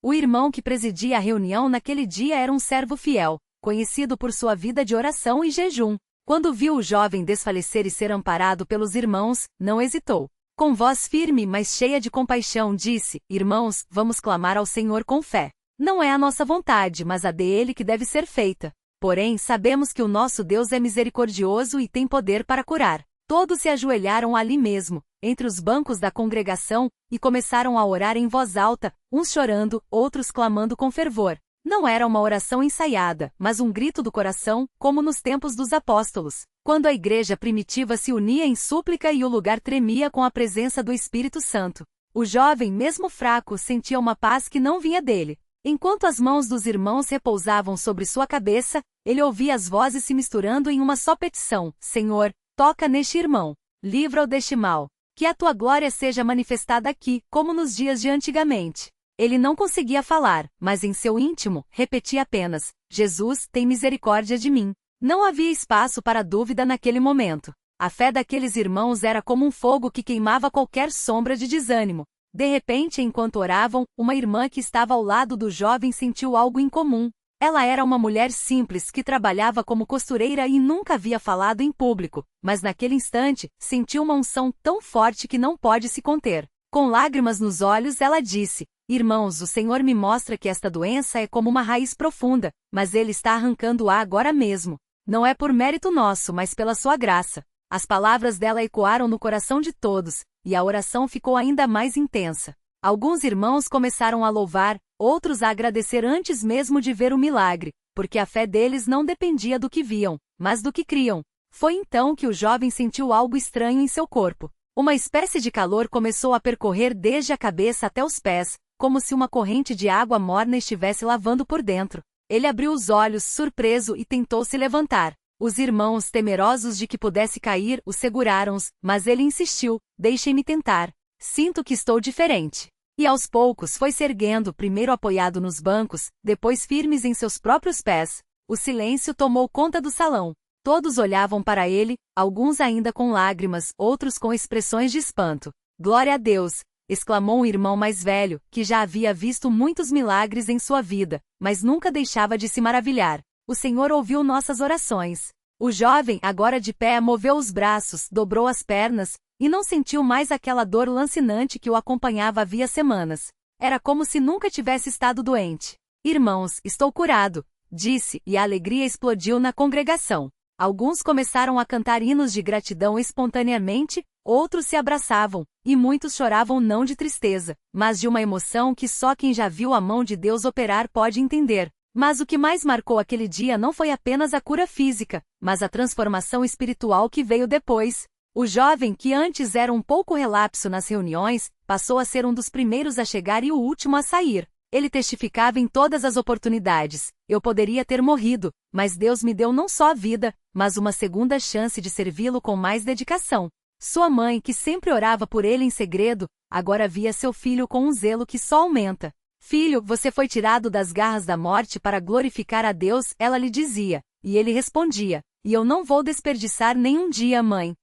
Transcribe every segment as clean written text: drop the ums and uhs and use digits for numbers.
O irmão que presidia a reunião naquele dia era um servo fiel, conhecido por sua vida de oração e jejum. Quando viu o jovem desfalecer e ser amparado pelos irmãos, não hesitou. Com voz firme, mas cheia de compaixão, disse: Irmãos, vamos clamar ao Senhor com fé. Não é a nossa vontade, mas a dele que deve ser feita. Porém, sabemos que o nosso Deus é misericordioso e tem poder para curar. Todos se ajoelharam ali mesmo, entre os bancos da congregação, e começaram a orar em voz alta, uns chorando, outros clamando com fervor. Não era uma oração ensaiada, mas um grito do coração, como nos tempos dos apóstolos, quando a igreja primitiva se unia em súplica e o lugar tremia com a presença do Espírito Santo. O jovem, mesmo fraco, sentia uma paz que não vinha dele. Enquanto as mãos dos irmãos repousavam sobre sua cabeça, ele ouvia as vozes se misturando em uma só petição: Senhor, toca neste irmão, livra-o deste mal. Que a tua glória seja manifestada aqui, como nos dias de antigamente. Ele não conseguia falar, mas em seu íntimo, repetia apenas: Jesus, tem misericórdia de mim. Não havia espaço para dúvida naquele momento. A fé daqueles irmãos era como um fogo que queimava qualquer sombra de desânimo. De repente, enquanto oravam, uma irmã que estava ao lado do jovem sentiu algo incomum. Ela era uma mulher simples que trabalhava como costureira e nunca havia falado em público, mas naquele instante, sentiu uma unção tão forte que não pode se conter. Com lágrimas nos olhos, ela disse: Irmãos, o Senhor me mostra que esta doença é como uma raiz profunda, mas Ele está arrancando-a agora mesmo. Não é por mérito nosso, mas pela sua graça. As palavras dela ecoaram no coração de todos, e a oração ficou ainda mais intensa. Alguns irmãos começaram a louvar, outros a agradecer antes mesmo de ver o milagre, porque a fé deles não dependia do que viam, mas do que criam. Foi então que o jovem sentiu algo estranho em seu corpo. Uma espécie de calor começou a percorrer desde a cabeça até os pés, como se uma corrente de água morna estivesse lavando por dentro. Ele abriu os olhos, surpreso, e tentou se levantar. Os irmãos, temerosos de que pudesse cair, o seguraram-os, mas ele insistiu: Deixem-me tentar. Sinto que estou diferente. E aos poucos foi se erguendo, primeiro apoiado nos bancos, depois firmes em seus próprios pés. O silêncio tomou conta do salão. Todos olhavam para ele, alguns ainda com lágrimas, outros com expressões de espanto. Glória a Deus! Exclamou um irmão mais velho, que já havia visto muitos milagres em sua vida, mas nunca deixava de se maravilhar. O Senhor ouviu nossas orações. O jovem, agora de pé, moveu os braços, dobrou as pernas, e não sentiu mais aquela dor lancinante que o acompanhava havia semanas. Era como se nunca tivesse estado doente. Irmãos, estou curado, disse, e a alegria explodiu na congregação. Alguns começaram a cantar hinos de gratidão espontaneamente, outros se abraçavam, e muitos choravam não de tristeza, mas de uma emoção que só quem já viu a mão de Deus operar pode entender. Mas o que mais marcou aquele dia não foi apenas a cura física, mas a transformação espiritual que veio depois. O jovem, que antes era um pouco relapso nas reuniões, passou a ser um dos primeiros a chegar e o último a sair. Ele testificava em todas as oportunidades: eu poderia ter morrido, mas Deus me deu não só a vida, mas uma segunda chance de servi-lo com mais dedicação. Sua mãe, que sempre orava por ele em segredo, agora via seu filho com um zelo que só aumenta. Filho, você foi tirado das garras da morte para glorificar a Deus, ela lhe dizia, e ele respondia: e eu não vou desperdiçar nenhum dia, mãe.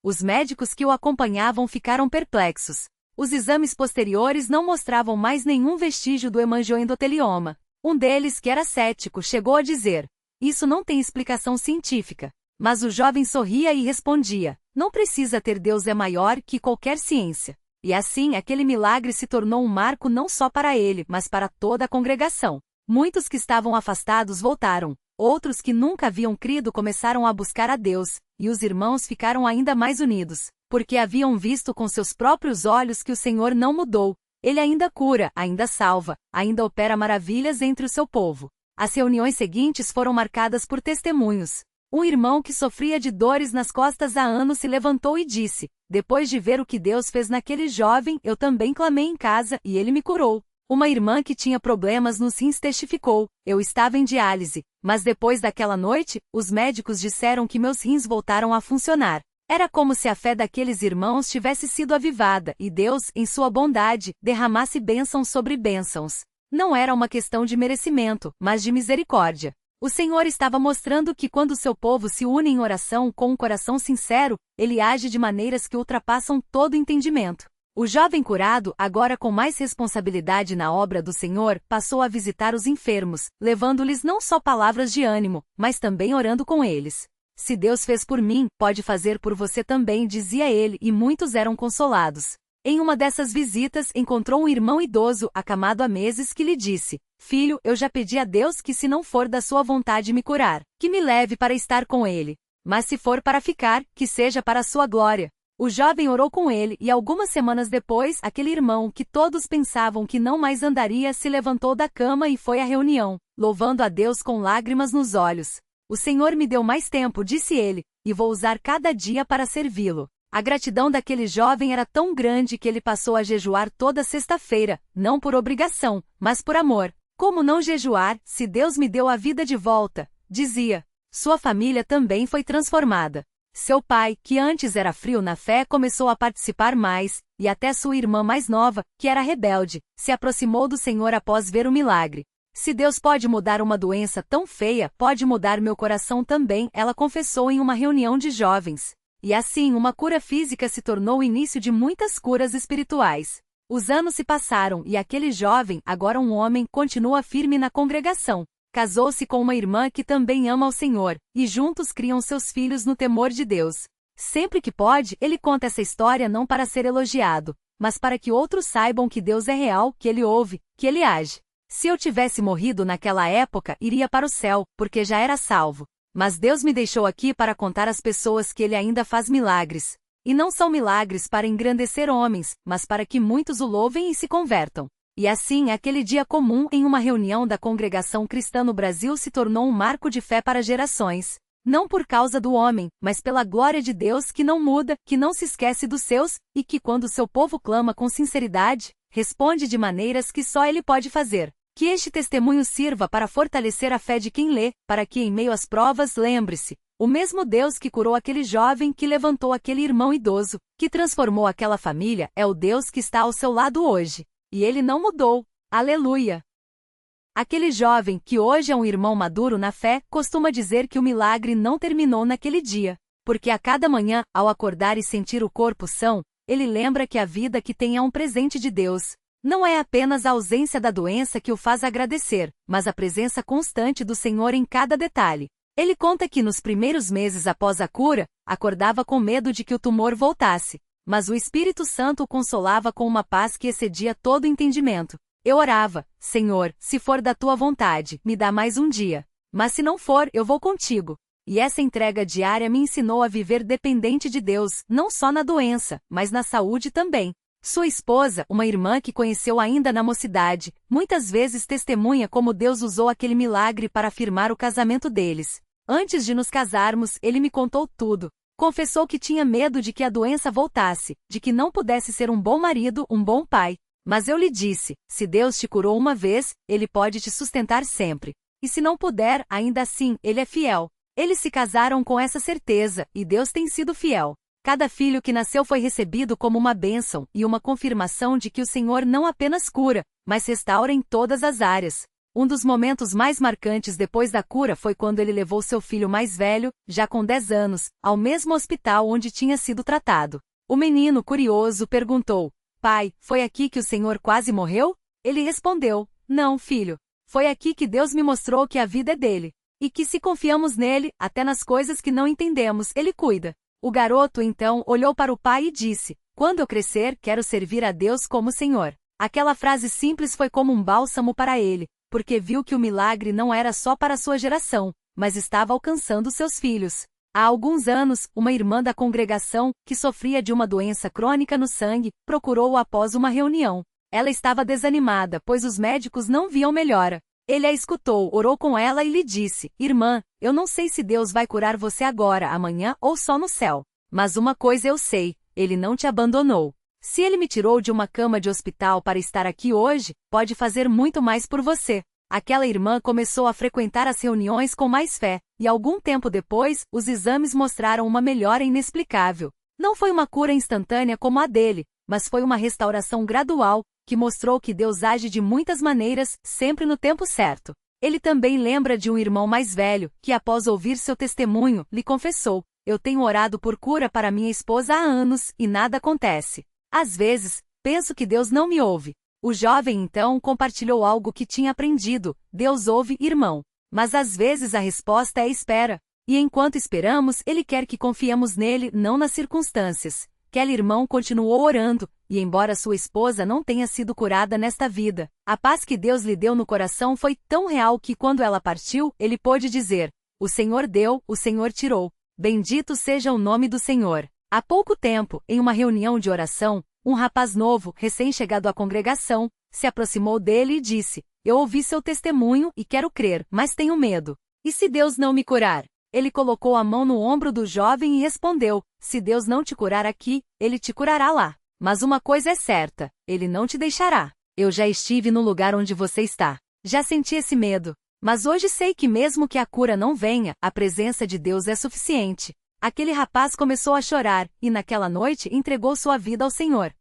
Os médicos que o acompanhavam ficaram perplexos. Os exames posteriores não mostravam mais nenhum vestígio do hemangiosendotelioma. Um deles, que era cético, chegou a dizer: isso não tem explicação científica. Mas o jovem sorria e respondia: não precisa ter, Deus é maior que qualquer ciência. E assim, aquele milagre se tornou um marco não só para ele, mas para toda a congregação. Muitos que estavam afastados voltaram. Outros que nunca haviam crido começaram a buscar a Deus, e os irmãos ficaram ainda mais unidos, porque haviam visto com seus próprios olhos que o Senhor não mudou. Ele ainda cura, ainda salva, ainda opera maravilhas entre o seu povo. As reuniões seguintes foram marcadas por testemunhos. Um irmão que sofria de dores nas costas há anos se levantou e disse: depois de ver o que Deus fez naquele jovem, eu também clamei em casa, e ele me curou. Uma irmã que tinha problemas nos rins testificou: eu estava em diálise, mas depois daquela noite, os médicos disseram que meus rins voltaram a funcionar. Era como se a fé daqueles irmãos tivesse sido avivada, e Deus, em sua bondade, derramasse bênçãos sobre bênçãos. Não era uma questão de merecimento, mas de misericórdia. O Senhor estava mostrando que quando seu povo se une em oração com um coração sincero, Ele age de maneiras que ultrapassam todo entendimento. O jovem curado, agora com mais responsabilidade na obra do Senhor, passou a visitar os enfermos, levando-lhes não só palavras de ânimo, mas também orando com eles. Se Deus fez por mim, pode fazer por você também, dizia ele, e muitos eram consolados. Em uma dessas visitas, encontrou um irmão idoso, acamado há meses, que lhe disse: Filho, eu já pedi a Deus que, se não for da sua vontade me curar, que me leve para estar com ele. Mas se for para ficar, que seja para a sua glória. O jovem orou com ele e algumas semanas depois, aquele irmão que todos pensavam que não mais andaria se levantou da cama e foi à reunião, louvando a Deus com lágrimas nos olhos. O Senhor me deu mais tempo, disse ele, e vou usar cada dia para servi-lo. A gratidão daquele jovem era tão grande que ele passou a jejuar toda sexta-feira, não por obrigação, mas por amor. Como não jejuar, se Deus me deu a vida de volta? Dizia. Sua família também foi transformada. Seu pai, que antes era frio na fé, começou a participar mais, e até sua irmã mais nova, que era rebelde, se aproximou do Senhor após ver o milagre. Se Deus pode mudar uma doença tão feia, pode mudar meu coração também, ela confessou em uma reunião de jovens. E assim, uma cura física se tornou o início de muitas curas espirituais. Os anos se passaram e aquele jovem, agora um homem, continua firme na congregação. Casou-se com uma irmã que também ama ao Senhor, e juntos criam seus filhos no temor de Deus. Sempre que pode, ele conta essa história não para ser elogiado, mas para que outros saibam que Deus é real, que ele ouve, que ele age. Se eu tivesse morrido naquela época, iria para o céu, porque já era salvo. Mas Deus me deixou aqui para contar às pessoas que ele ainda faz milagres. E não são milagres para engrandecer homens, mas para que muitos o louvem e se convertam. E assim, aquele dia comum em uma reunião da congregação cristã no Brasil se tornou um marco de fé para gerações. Não por causa do homem, mas pela glória de Deus que não muda, que não se esquece dos seus, e que quando seu povo clama com sinceridade, responde de maneiras que só ele pode fazer. Que este testemunho sirva para fortalecer a fé de quem lê, para que em meio às provas lembre-se, o mesmo Deus que curou aquele jovem, que levantou aquele irmão idoso, que transformou aquela família, é o Deus que está ao seu lado hoje. E ele não mudou. Aleluia! Aquele jovem, que hoje é um irmão maduro na fé, costuma dizer que o milagre não terminou naquele dia. Porque a cada manhã, ao acordar e sentir o corpo são, ele lembra que a vida que tem é um presente de Deus. Não é apenas a ausência da doença que o faz agradecer, mas a presença constante do Senhor em cada detalhe. Ele conta que nos primeiros meses após a cura, acordava com medo de que o tumor voltasse. Mas o Espírito Santo o consolava com uma paz que excedia todo entendimento. Eu orava: Senhor, se for da tua vontade, me dá mais um dia. Mas se não for, eu vou contigo. E essa entrega diária me ensinou a viver dependente de Deus, não só na doença, mas na saúde também. Sua esposa, uma irmã que conheceu ainda na mocidade, muitas vezes testemunha como Deus usou aquele milagre para afirmar o casamento deles. Antes de nos casarmos, ele me contou tudo. Confessou que tinha medo de que a doença voltasse, de que não pudesse ser um bom marido, um bom pai. Mas eu lhe disse: se Deus te curou uma vez, Ele pode te sustentar sempre. E se não puder, ainda assim, Ele é fiel. Eles se casaram com essa certeza, e Deus tem sido fiel. Cada filho que nasceu foi recebido como uma bênção e uma confirmação de que o Senhor não apenas cura, mas restaura em todas as áreas. Um dos momentos mais marcantes depois da cura foi quando ele levou seu filho mais velho, já com 10 anos, ao mesmo hospital onde tinha sido tratado. O menino, curioso, perguntou: Pai, foi aqui que o Senhor quase morreu? Ele respondeu: Não, filho. Foi aqui que Deus me mostrou que a vida é dele. E que se confiamos nele, até nas coisas que não entendemos, ele cuida. O garoto então olhou para o pai e disse: Quando eu crescer, quero servir a Deus como Senhor. Aquela frase simples foi como um bálsamo para ele, porque viu que o milagre não era só para sua geração, mas estava alcançando seus filhos. Há alguns anos, uma irmã da congregação, que sofria de uma doença crônica no sangue, procurou-o após uma reunião. Ela estava desanimada, pois os médicos não viam melhora. Ele a escutou, orou com ela e lhe disse: Irmã, eu não sei se Deus vai curar você agora, amanhã ou só no céu. Mas uma coisa eu sei, Ele não te abandonou. Se Ele me tirou de uma cama de hospital para estar aqui hoje, pode fazer muito mais por você. Aquela irmã começou a frequentar as reuniões com mais fé, e algum tempo depois, os exames mostraram uma melhora inexplicável. Não foi uma cura instantânea como a dele, mas foi uma restauração gradual, que mostrou que Deus age de muitas maneiras, sempre no tempo certo. Ele também lembra de um irmão mais velho, que após ouvir seu testemunho, lhe confessou: Eu tenho orado por cura para minha esposa há anos, e nada acontece. Às vezes, penso que Deus não me ouve. O jovem então compartilhou algo que tinha aprendido: Deus ouve, irmão. Mas às vezes a resposta é espera. E enquanto esperamos, Ele quer que confiemos nele, não nas circunstâncias. Aquele irmão continuou orando, e embora sua esposa não tenha sido curada nesta vida, a paz que Deus lhe deu no coração foi tão real que quando ela partiu, ele pôde dizer: o Senhor deu, o Senhor tirou. Bendito seja o nome do Senhor. Há pouco tempo, em uma reunião de oração, um rapaz novo, recém-chegado à congregação, se aproximou dele e disse: eu ouvi seu testemunho e quero crer, mas tenho medo. E se Deus não me curar? Ele colocou a mão no ombro do jovem e respondeu: se Deus não te curar aqui, Ele te curará lá. Mas uma coisa é certa, Ele não te deixará. Eu já estive no lugar onde você está. Já senti esse medo. Mas hoje sei que mesmo que a cura não venha, a presença de Deus é suficiente. Aquele rapaz começou a chorar, e naquela noite entregou sua vida ao Senhor.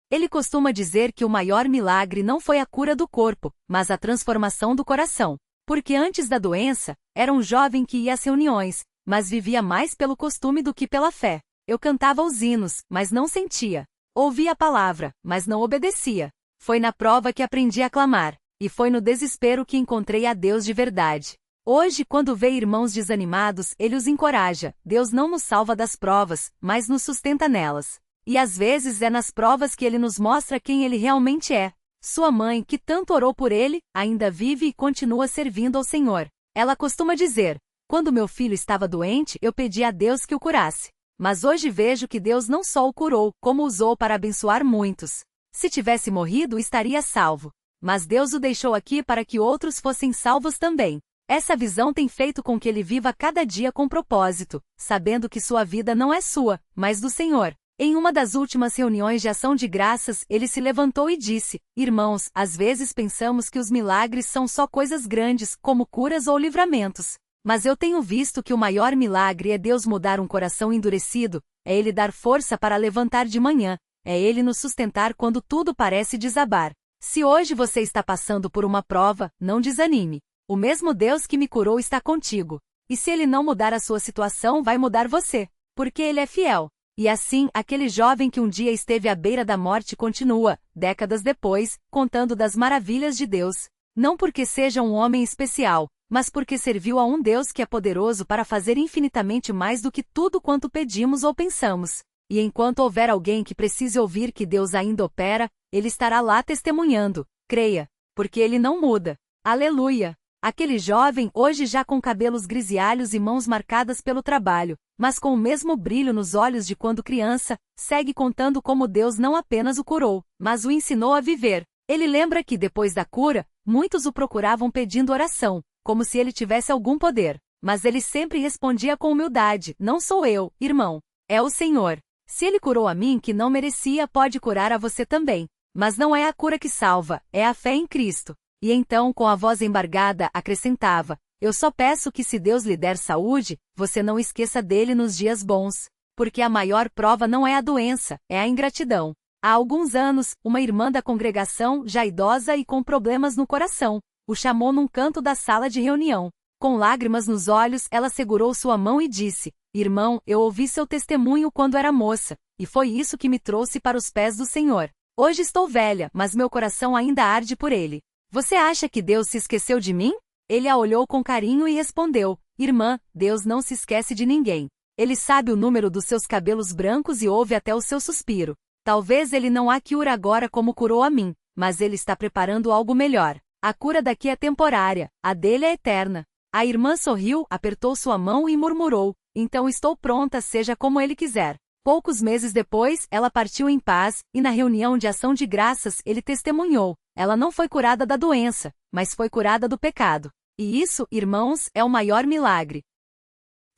Ele costuma dizer que o maior milagre não foi a cura do corpo, mas a transformação do coração. Porque antes da doença, era um jovem que ia às reuniões, mas vivia mais pelo costume do que pela fé. Eu cantava os hinos, mas não sentia. Ouvia a palavra, mas não obedecia. Foi na prova que aprendi a clamar, e foi no desespero que encontrei a Deus de verdade. Hoje, quando vê irmãos desanimados, ele os encoraja. Deus não nos salva das provas, mas nos sustenta nelas. E às vezes é nas provas que ele nos mostra quem ele realmente é. Sua mãe, que tanto orou por ele, ainda vive e continua servindo ao Senhor. Ela costuma dizer: quando meu filho estava doente, eu pedi a Deus que o curasse. Mas hoje vejo que Deus não só o curou, como o usou para abençoar muitos. Se tivesse morrido, estaria salvo. Mas Deus o deixou aqui para que outros fossem salvos também. Essa visão tem feito com que ele viva cada dia com propósito, sabendo que sua vida não é sua, mas do Senhor. Em uma das últimas reuniões de ação de graças, ele se levantou e disse: irmãos, às vezes pensamos que os milagres são só coisas grandes, como curas ou livramentos. Mas eu tenho visto que o maior milagre é Deus mudar um coração endurecido, é Ele dar força para levantar de manhã, é Ele nos sustentar quando tudo parece desabar. Se hoje você está passando por uma prova, não desanime. O mesmo Deus que me curou está contigo. E se Ele não mudar a sua situação, vai mudar você, porque Ele é fiel. E assim, aquele jovem que um dia esteve à beira da morte continua, décadas depois, contando das maravilhas de Deus. Não porque seja um homem especial, mas porque serviu a um Deus que é poderoso para fazer infinitamente mais do que tudo quanto pedimos ou pensamos. E enquanto houver alguém que precise ouvir que Deus ainda opera, Ele estará lá testemunhando. Creia, porque Ele não muda. Aleluia! Aquele jovem, hoje já com cabelos grisalhos e mãos marcadas pelo trabalho, mas com o mesmo brilho nos olhos de quando criança, segue contando como Deus não apenas o curou, mas o ensinou a viver. Ele lembra que depois da cura, muitos o procuravam pedindo oração, como se ele tivesse algum poder. Mas ele sempre respondia com humildade: não sou eu, irmão. É o Senhor. Se Ele curou a mim que não merecia, pode curar a você também. Mas não é a cura que salva, é a fé em Cristo. E então, com a voz embargada, acrescentava: eu só peço que se Deus lhe der saúde, você não esqueça dele nos dias bons. Porque a maior prova não é a doença, é a ingratidão. Há alguns anos, uma irmã da congregação, já idosa e com problemas no coração, o chamou num canto da sala de reunião. Com lágrimas nos olhos, ela segurou sua mão e disse: irmão, eu ouvi seu testemunho quando era moça, e foi isso que me trouxe para os pés do Senhor. Hoje estou velha, mas meu coração ainda arde por ele. Você acha que Deus se esqueceu de mim? Ele a olhou com carinho e respondeu: irmã, Deus não se esquece de ninguém. Ele sabe o número dos seus cabelos brancos e ouve até o seu suspiro. Talvez ele não a cure agora como curou a mim, mas ele está preparando algo melhor. A cura daqui é temporária, a dele é eterna. A irmã sorriu, apertou sua mão e murmurou: então estou pronta, seja como ele quiser. Poucos meses depois, ela partiu em paz, e na reunião de ação de graças ele testemunhou: ela não foi curada da doença, mas foi curada do pecado. E isso, irmãos, é o maior milagre.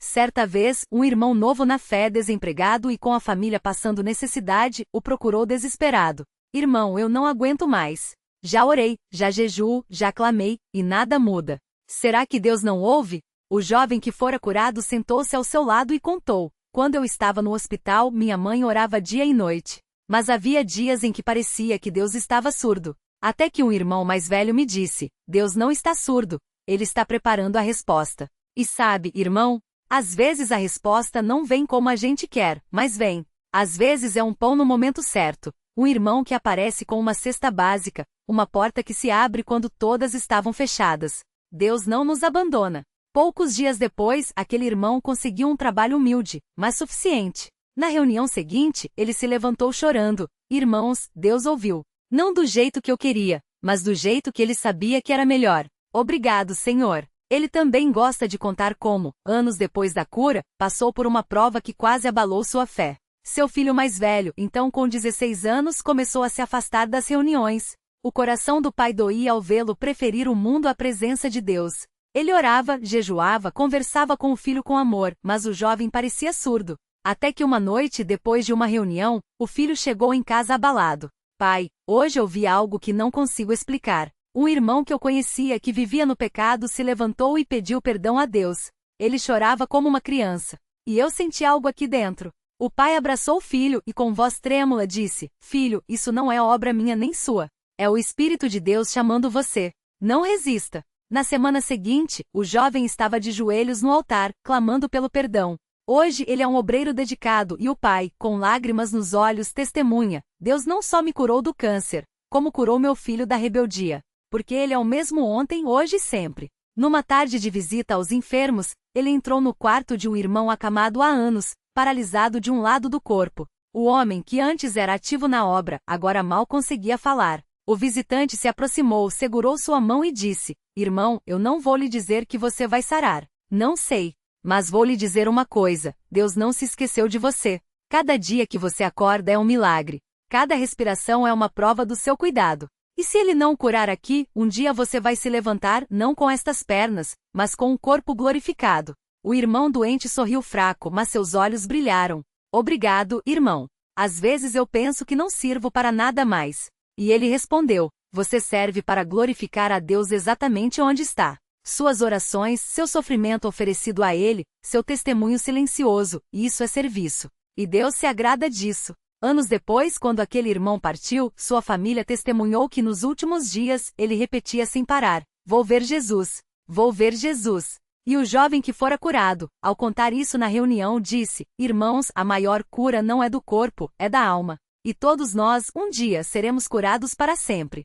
Certa vez, um irmão novo na fé, desempregado e com a família passando necessidade, o procurou desesperado: irmão, eu não aguento mais. Já orei, já jejuo, já clamei, e nada muda. Será que Deus não ouve? O jovem que fora curado sentou-se ao seu lado e contou: quando eu estava no hospital, minha mãe orava dia e noite. Mas havia dias em que parecia que Deus estava surdo. Até que um irmão mais velho me disse: Deus não está surdo, Ele está preparando a resposta. E sabe, irmão, às vezes a resposta não vem como a gente quer, mas vem. Às vezes é um pão no momento certo, um irmão que aparece com uma cesta básica, uma porta que se abre quando todas estavam fechadas. Deus não nos abandona. Poucos dias depois, aquele irmão conseguiu um trabalho humilde, mas suficiente. Na reunião seguinte, ele se levantou chorando. Irmãos, Deus ouviu. Não do jeito que eu queria, mas do jeito que ele sabia que era melhor. Obrigado, Senhor. Ele também gosta de contar como, anos depois da cura, passou por uma prova que quase abalou sua fé. Seu filho mais velho, então com 16 anos, começou a se afastar das reuniões. O coração do pai doía ao vê-lo preferir o mundo à presença de Deus. Ele orava, jejuava, conversava com o filho com amor, mas o jovem parecia surdo. Até que uma noite, depois de uma reunião, o filho chegou em casa abalado. Pai, hoje eu vi algo que não consigo explicar. Um irmão que eu conhecia que vivia no pecado se levantou e pediu perdão a Deus. Ele chorava como uma criança. E eu senti algo aqui dentro. O pai abraçou o filho e com voz trêmula disse: Filho, isso não é obra minha nem sua. É o Espírito de Deus chamando você. Não resista. Na semana seguinte, o jovem estava de joelhos no altar, clamando pelo perdão. Hoje ele é um obreiro dedicado e o pai, com lágrimas nos olhos, testemunha: Deus não só me curou do câncer, como curou meu filho da rebeldia. Porque ele é o mesmo ontem, hoje e sempre. Numa tarde de visita aos enfermos, ele entrou no quarto de um irmão acamado há anos, paralisado de um lado do corpo. O homem, que antes era ativo na obra, agora mal conseguia falar. O visitante se aproximou, segurou sua mão e disse: Irmão, eu não vou lhe dizer que você vai sarar. Não sei. Mas vou lhe dizer uma coisa: Deus não se esqueceu de você. Cada dia que você acorda é um milagre. Cada respiração é uma prova do seu cuidado. E se ele não curar aqui, um dia você vai se levantar, não com estas pernas, mas com um corpo glorificado. O irmão doente sorriu fraco, mas seus olhos brilharam. Obrigado, irmão. Às vezes eu penso que não sirvo para nada mais. E ele respondeu: Você serve para glorificar a Deus exatamente onde está. Suas orações, seu sofrimento oferecido a Ele, seu testemunho silencioso, isso é serviço. E Deus se agrada disso. Anos depois, quando aquele irmão partiu, sua família testemunhou que nos últimos dias, ele repetia sem parar: Vou ver Jesus. Vou ver Jesus. E o jovem que fora curado, ao contar isso na reunião, disse: Irmãos, a maior cura não é do corpo, é da alma. E todos nós, um dia, seremos curados para sempre.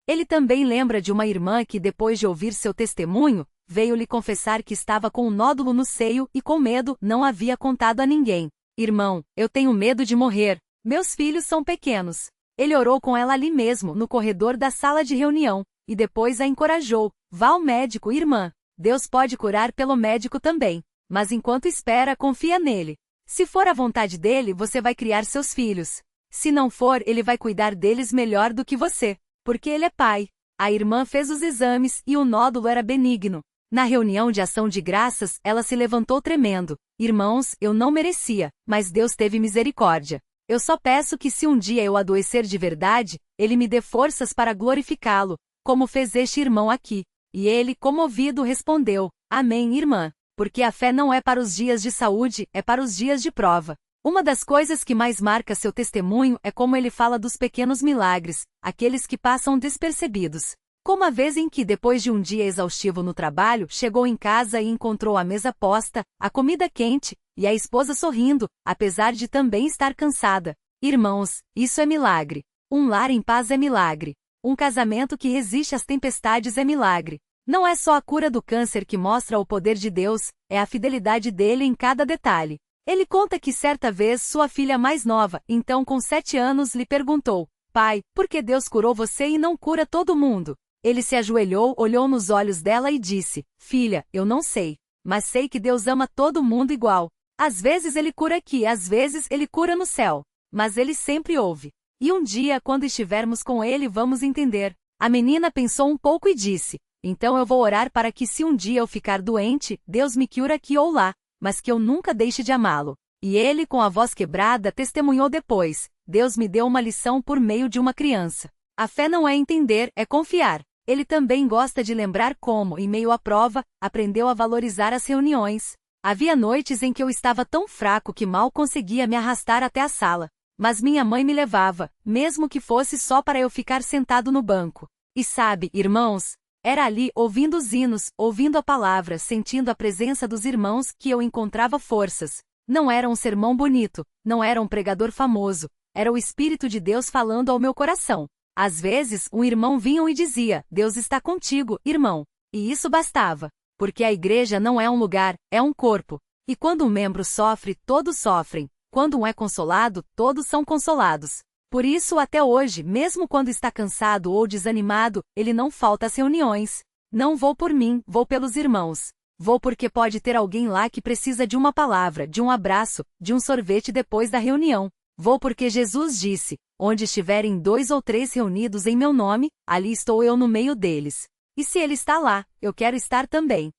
Ele também lembra de uma irmã que, depois de ouvir seu testemunho, veio lhe confessar que estava com um nódulo no seio e, com medo, não havia contado a ninguém. Irmão, eu tenho medo de morrer. Meus filhos são pequenos. Ele orou com ela ali mesmo, no corredor da sala de reunião, e depois a encorajou: Vá ao médico, irmã. Deus pode curar pelo médico também. Mas enquanto espera, confia nele. Se for a vontade dele, você vai criar seus filhos. Se não for, ele vai cuidar deles melhor do que você. Porque ele é pai. A irmã fez os exames e o nódulo era benigno. Na reunião de ação de graças, ela se levantou tremendo: Irmãos, eu não merecia, mas Deus teve misericórdia. Eu só peço que se um dia eu adoecer de verdade, ele me dê forças para glorificá-lo, como fez este irmão aqui. E ele, comovido, respondeu: Amém, irmã. Porque a fé não é para os dias de saúde, é para os dias de prova. Uma das coisas que mais marca seu testemunho é como ele fala dos pequenos milagres, aqueles que passam despercebidos. Como a vez em que, depois de um dia exaustivo no trabalho, chegou em casa e encontrou a mesa posta, a comida quente, e a esposa sorrindo, apesar de também estar cansada. Irmãos, isso é milagre. Um lar em paz é milagre. Um casamento que resiste às tempestades é milagre. Não é só a cura do câncer que mostra o poder de Deus, é a fidelidade dele em cada detalhe. Ele conta que certa vez sua filha mais nova, então com 7 anos, lhe perguntou: Pai, por que Deus curou você e não cura todo mundo? Ele se ajoelhou, olhou nos olhos dela e disse: Filha, eu não sei. Mas sei que Deus ama todo mundo igual. Às vezes ele cura aqui, às vezes ele cura no céu. Mas ele sempre ouve. E um dia, quando estivermos com ele, vamos entender. A menina pensou um pouco e disse: Então eu vou orar para que se um dia eu ficar doente, Deus me cure aqui ou lá, mas que eu nunca deixe de amá-lo. E ele, com a voz quebrada, testemunhou depois: Deus me deu uma lição por meio de uma criança. A fé não é entender, é confiar. Ele também gosta de lembrar como, em meio à prova, aprendeu a valorizar as reuniões. Havia noites em que eu estava tão fraco que mal conseguia me arrastar até a sala. Mas minha mãe me levava, mesmo que fosse só para eu ficar sentado no banco. E sabe, irmãos, era ali, ouvindo os hinos, ouvindo a palavra, sentindo a presença dos irmãos, que eu encontrava forças. Não era um sermão bonito, não era um pregador famoso, era o Espírito de Deus falando ao meu coração. Às vezes, um irmão vinha e dizia: Deus está contigo, irmão. E isso bastava. Porque a igreja não é um lugar, é um corpo. E quando um membro sofre, todos sofrem. Quando um é consolado, todos são consolados. Por isso, até hoje, mesmo quando está cansado ou desanimado, ele não falta às reuniões. Não vou por mim, vou pelos irmãos. Vou porque pode ter alguém lá que precisa de uma palavra, de um abraço, de um sorvete depois da reunião. Vou porque Jesus disse: onde estiverem 2 ou 3 reunidos em meu nome, ali estou eu no meio deles. E se ele está lá, eu quero estar também.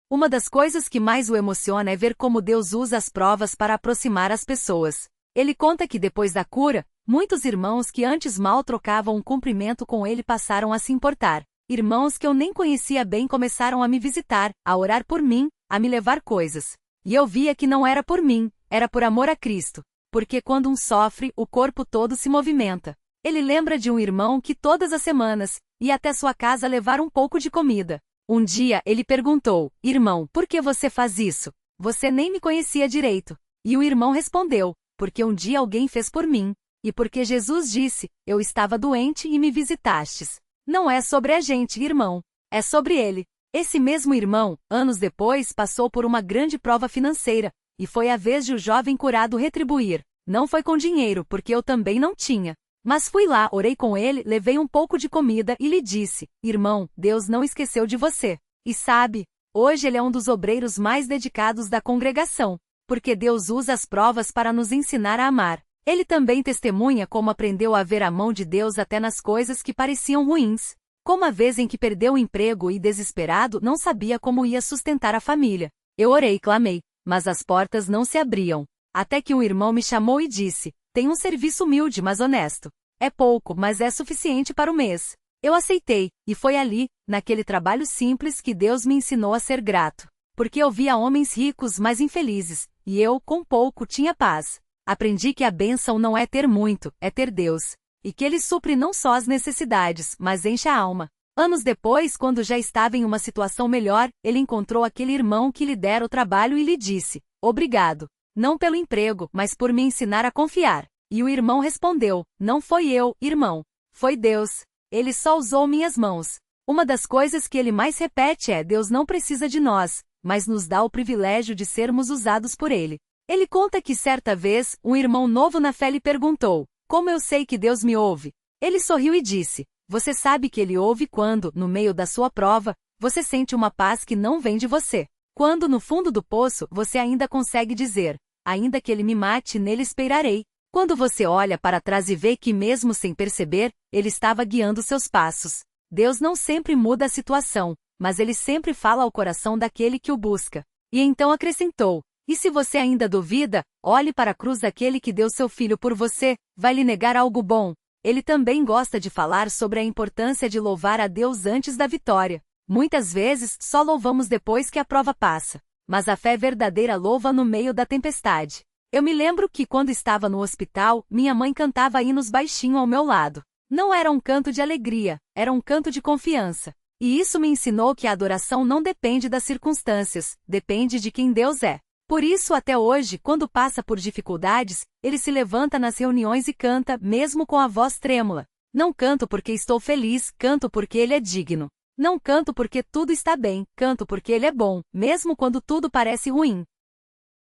Uma das coisas que mais o emociona é ver como Deus usa as provas para aproximar as pessoas. Ele conta que depois da cura, muitos irmãos que antes mal trocavam um cumprimento com ele passaram a se importar. Irmãos que eu nem conhecia bem começaram a me visitar, a orar por mim, a me levar coisas. E eu via que não era por mim, era por amor a Cristo. Porque quando um sofre, o corpo todo se movimenta. Ele lembra de um irmão que todas as semanas ia até sua casa levar um pouco de comida. Um dia ele perguntou: irmão, por que você faz isso? Você nem me conhecia direito. E o irmão respondeu: porque um dia alguém fez por mim. E porque Jesus disse: eu estava doente e me visitastes. Não é sobre a gente, irmão. É sobre ele. Esse mesmo irmão, anos depois, passou por uma grande prova financeira, e foi a vez de o jovem curado retribuir. Não foi com dinheiro, porque eu também não tinha. Mas fui lá, orei com ele, levei um pouco de comida e lhe disse: irmão, Deus não esqueceu de você. E sabe, hoje ele é um dos obreiros mais dedicados da congregação, porque Deus usa as provas para nos ensinar a amar. Ele também testemunha como aprendeu a ver a mão de Deus até nas coisas que pareciam ruins. Como a vez em que perdeu o emprego e, desesperado, não sabia como ia sustentar a família. Eu orei e clamei, mas as portas não se abriam. Até que um irmão me chamou e disse: tem um serviço humilde, mas honesto. É pouco, mas é suficiente para o mês. Eu aceitei, e foi ali, naquele trabalho simples, que Deus me ensinou a ser grato. Porque eu via homens ricos, mas infelizes, e eu, com pouco, tinha paz. Aprendi que a bênção não é ter muito, é ter Deus. E que Ele supre não só as necessidades, mas enche a alma. Anos depois, quando já estava em uma situação melhor, ele encontrou aquele irmão que lhe dera o trabalho e lhe disse: obrigado. Não pelo emprego, mas por me ensinar a confiar. E o irmão respondeu: não foi eu, irmão. Foi Deus. Ele só usou minhas mãos. Uma das coisas que ele mais repete é: Deus não precisa de nós, mas nos dá o privilégio de sermos usados por Ele. Ele conta que certa vez, um irmão novo na fé lhe perguntou: como eu sei que Deus me ouve? Ele sorriu e disse: você sabe que Ele ouve quando, no meio da sua prova, você sente uma paz que não vem de você. Quando no fundo do poço você ainda consegue dizer: ainda que ele me mate, nele esperarei. Quando você olha para trás e vê que mesmo sem perceber, ele estava guiando seus passos. Deus não sempre muda a situação, mas ele sempre fala ao coração daquele que o busca. E então acrescentou: e se você ainda duvida, olhe para a cruz daquele que deu seu filho por você, vai lhe negar algo bom. Ele também gosta de falar sobre a importância de louvar a Deus antes da vitória. Muitas vezes, só louvamos depois que a prova passa. Mas a fé verdadeira louva no meio da tempestade. Eu me lembro que quando estava no hospital, minha mãe cantava hinos baixinho ao meu lado. Não era um canto de alegria, era um canto de confiança. E isso me ensinou que a adoração não depende das circunstâncias, depende de quem Deus é. Por isso, até hoje, quando passa por dificuldades, ele se levanta nas reuniões e canta, mesmo com a voz trêmula. Não canto porque estou feliz, canto porque ele é digno. Não canto porque tudo está bem, canto porque ele é bom, mesmo quando tudo parece ruim.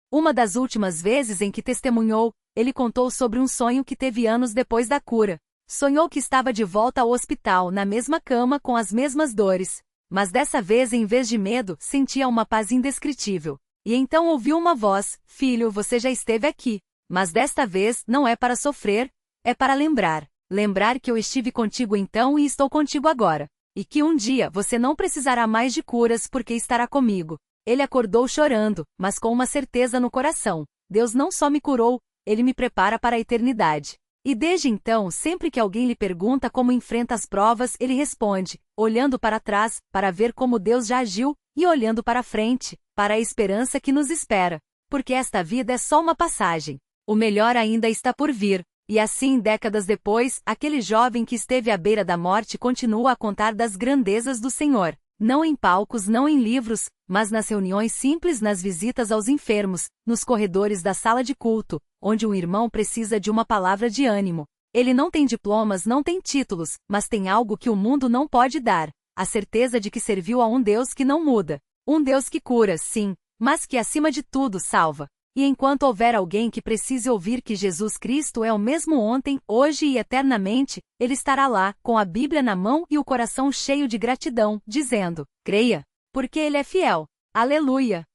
Uma das últimas vezes em que testemunhou, ele contou sobre um sonho que teve anos depois da cura. Sonhou que estava de volta ao hospital, na mesma cama, com as mesmas dores. Mas dessa vez, em vez de medo, sentia uma paz indescritível. E então ouviu uma voz: filho, você já esteve aqui. Mas desta vez, não é para sofrer, é para lembrar. Lembrar que eu estive contigo então e estou contigo agora. E que um dia você não precisará mais de curas porque estará comigo. Ele acordou chorando, mas com uma certeza no coração: Deus não só me curou, Ele me prepara para a eternidade. E desde então, sempre que alguém lhe pergunta como enfrenta as provas, ele responde, olhando para trás, para ver como Deus já agiu, e olhando para frente, para a esperança que nos espera. Porque esta vida é só uma passagem. O melhor ainda está por vir. E assim, décadas depois, aquele jovem que esteve à beira da morte continua a contar das grandezas do Senhor. Não em palcos, não em livros, mas nas reuniões simples, nas visitas aos enfermos, nos corredores da sala de culto, onde um irmão precisa de uma palavra de ânimo. Ele não tem diplomas, não tem títulos, mas tem algo que o mundo não pode dar: a certeza de que serviu a um Deus que não muda. Um Deus que cura, sim, mas que acima de tudo salva. E enquanto houver alguém que precise ouvir que Jesus Cristo é o mesmo ontem, hoje e eternamente, ele estará lá, com a Bíblia na mão e o coração cheio de gratidão, dizendo: creia, porque ele é fiel. Aleluia!